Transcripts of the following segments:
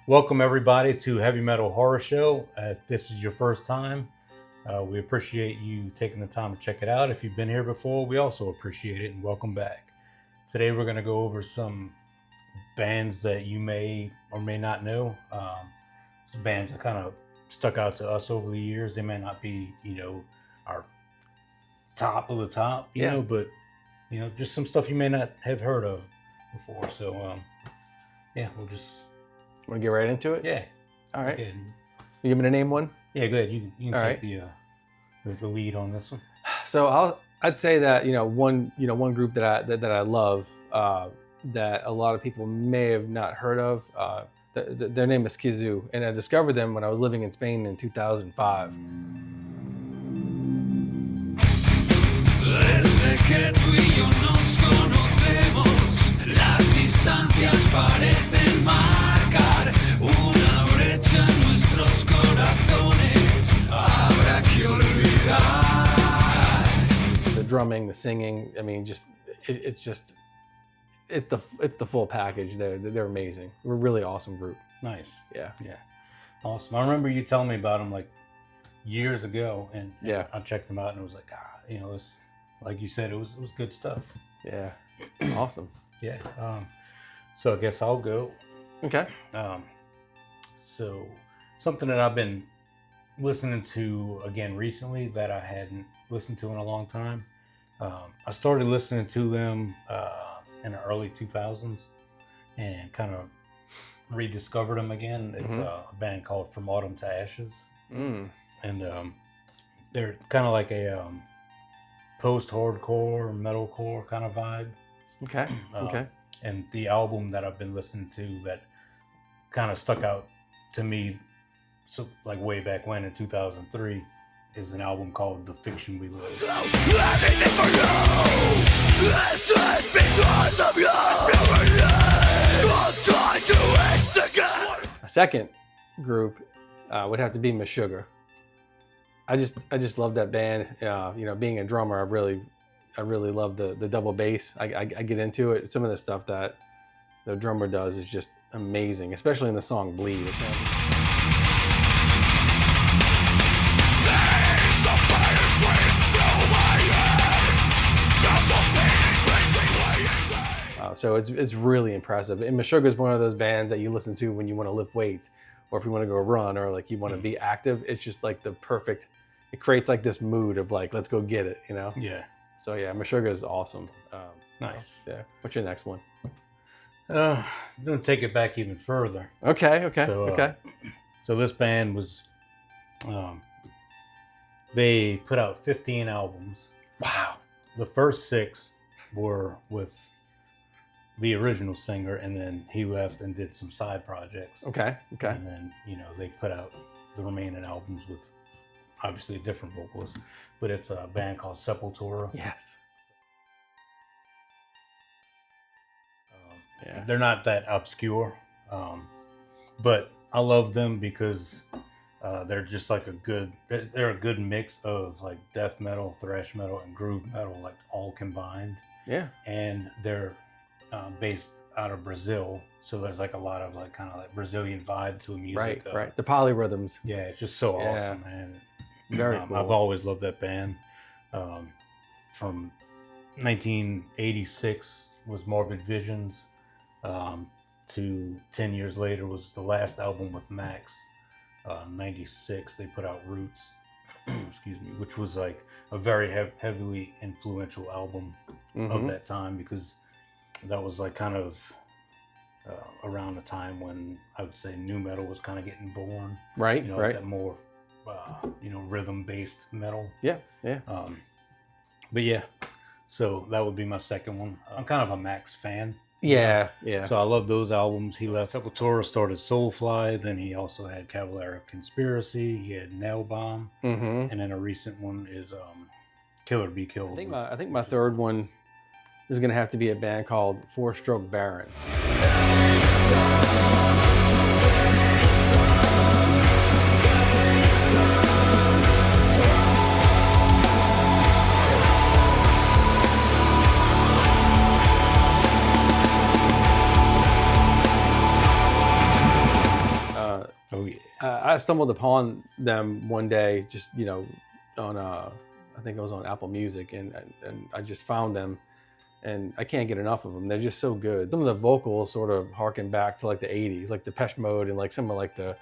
Welcome everybody to Heavy Metal Horror Show. If this is your first time, we appreciate you taking the time to check it out. If you've been here before, we also appreciate it and welcome back. Today we're going to go over some bands that you may or may not know. Some bands that kind of stuck out to us over the years. They may not be, our top of the top, you know, but just some stuff you may not have heard of before. So, we'll just. Want to get right into it? Yeah. All right. You want me to name one? Yeah, go ahead. You can take right. the lead on this one. So I'd say that one group that I love that a lot of people may have not heard of. Their name is Skizoo, and I discovered them when I was living in Spain in 2005. Desde que tú y yo nos conocemos, las distancias parecen marcar una brecha en nuestros corazones. Habrá que olvidar. The drumming, the singing, I mean, it's the full package. They're amazing. We're a really awesome group. Nice. Yeah. Awesome. I remember you telling me about them like years ago, and yeah, I checked them out, and it was like, this, like you said, it was good stuff. Yeah. Awesome. Yeah. So I guess I'll go. Okay. So something that I've been listening to again recently that I hadn't listened to in a long time. I started listening to them in the early 2000s and kind of rediscovered them again. It's a band called From Autumn to Ashes. And they're kind of like a post-hardcore, metalcore kind of vibe. Okay. Okay. And the album that I've been listening to that kind of stuck out to me, so like way back when in 2003, is an album called The Fiction We Live. Everything for you, it's just because of you. Don't try to instigate. A second group would have to be Meshuggah. I just love that band. Being a drummer, I really love the double bass. I get into it. Some of the stuff that the drummer does is just amazing, especially in the song Bleed. So it's really impressive. And Meshuggah is one of those bands that you listen to when you want to lift weights, or if you want to go run, or like you want to be active. It's just like the perfect. It creates like this mood of like, let's go get it, Yeah. So yeah, Meshuggah is awesome. Nice. Yeah. What's your next one? I'm gonna take it back even further. Okay. So this band was, they put out 15 albums. Wow. The first 6 were with the original singer, and then he left and did some side projects. Okay. And then, they put out the remaining albums with obviously a different vocalist, but it's a band called Sepultura. Yes. Yeah. They're not that obscure, but I love them because they're just like they're a good mix of like death metal, thrash metal, and groove metal, like all combined. Yeah. And they're based out of Brazil, so there's like a lot of like kind of like Brazilian vibe to the music. Right. The polyrhythms. Yeah, it's just so awesome, man. Very cool. I've always loved that band. From 1986 was Morbid Visions, to 10 years later was the last album with Max. 96 they put out Roots, excuse me, which was like a very heavily influential album of that time, because that was like kind of around the time when I would say nu metal was kind of getting born. Right. That more rhythm-based metal. Yeah. But yeah, so that would be my second one. I'm kind of a Max fan. Yeah. So I love those albums. He left Sepultura, started Soulfly, then he also had Cavalier Conspiracy, he had Nail Bomb, and then a recent one is Killer Be Killed. I think my third one is going to have to be a band called Four Stroke Baron. I stumbled upon them one day, just on I think it was on Apple Music, and I just found them, and I can't get enough of them. They're just so good. Some of the vocals sort of harken back to like the '80s, like Depeche Mode, and like some of like the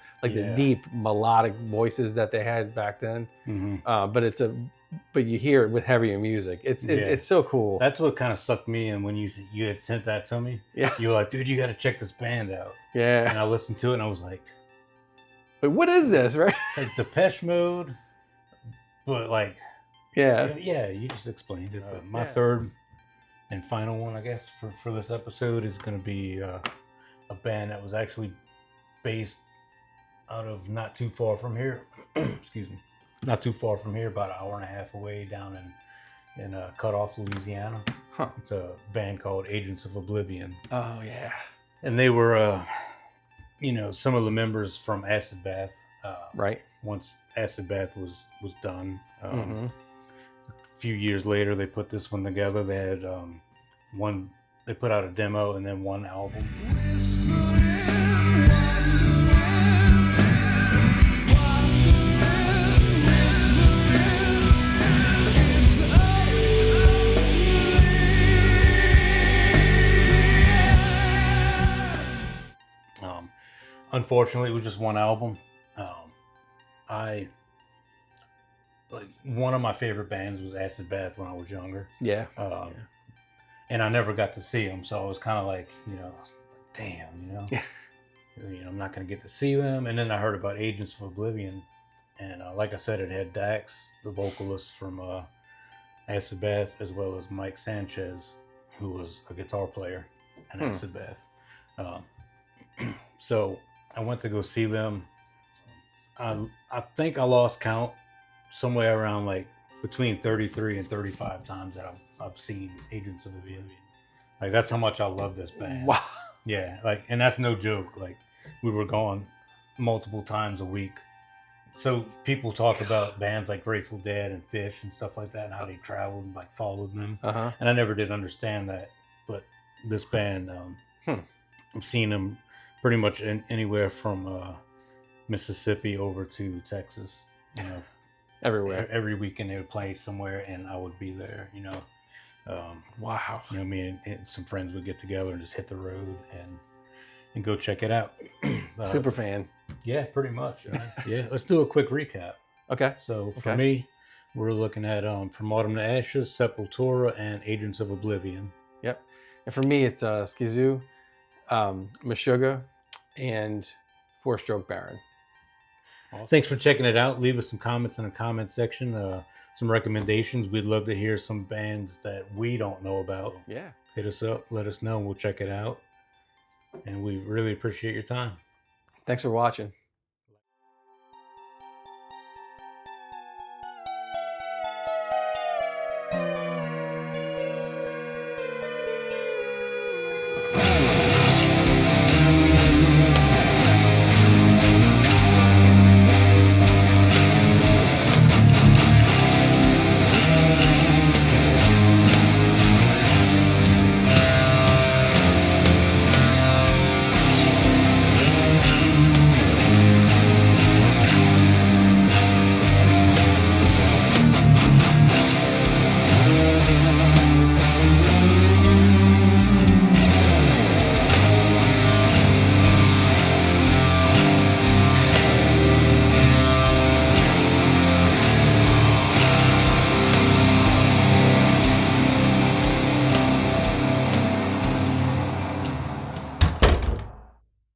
deep melodic voices that they had back then. But you hear it with heavier music. It's so cool. That's what kind of sucked me in when you had sent that to me. Yeah. You were like, dude, you got to check this band out. Yeah. And I listened to it and I was like, but what is this, right? it's like Depeche Mode, but like, Yeah. yeah, you just explained it. But my Yeah. third and final one, I guess, for this episode is going to be a band that was actually based out of not too far from here. Excuse me. Not too far from here, about an hour and a half away, down in Cut Off, Louisiana. Huh. It's a band called Agents of Oblivion. Oh yeah. And they were, some of the members from Acid Bath. Right. Once Acid Bath was done, Mm-hmm. a few years later, they put this one together. They had they put out a demo and then one album. Unfortunately, it was just one album. One of my favorite bands was Acid Bath when I was younger. Yeah. And I never got to see them, so I was kind of like, damn, Yeah. I'm not going to get to see them. And then I heard about Agents of Oblivion, and like I said, it had Dax, the vocalist from Acid Bath, as well as Mike Sanchez, who was a guitar player in Acid Bath. So I went to go see them. I think I lost count, somewhere around like between 33 and 35 times that I've seen Agents of Oblivion. Like, that's how much I love this band. Wow. Yeah, like, and that's no joke. Like, we were going multiple times a week. So people talk about bands like Grateful Dead and Fish and stuff like that, and how they traveled and like followed them. Uh-huh. And I never did understand that. But this band, I've seen them pretty much anywhere from Mississippi over to Texas. Everywhere. Every weekend they would play somewhere, and I would be there. Wow. Me and some friends would get together and just hit the road and go check it out. Super fan. Yeah, pretty much. Yeah, let's do a quick recap. Okay. So for me, we're looking at From Autumn to Ashes, Sepultura, and Agents of Oblivion. Yep. And for me, it's Skizoo, Meshuggah, and Four Stroke Baron. Awesome. Thanks for checking it out. Leave us some comments in the comment section, some recommendations. We'd love to hear some bands that we don't know about. Yeah. Hit us up, let us know, and we'll check it out. And we really appreciate your time. Thanks for watching.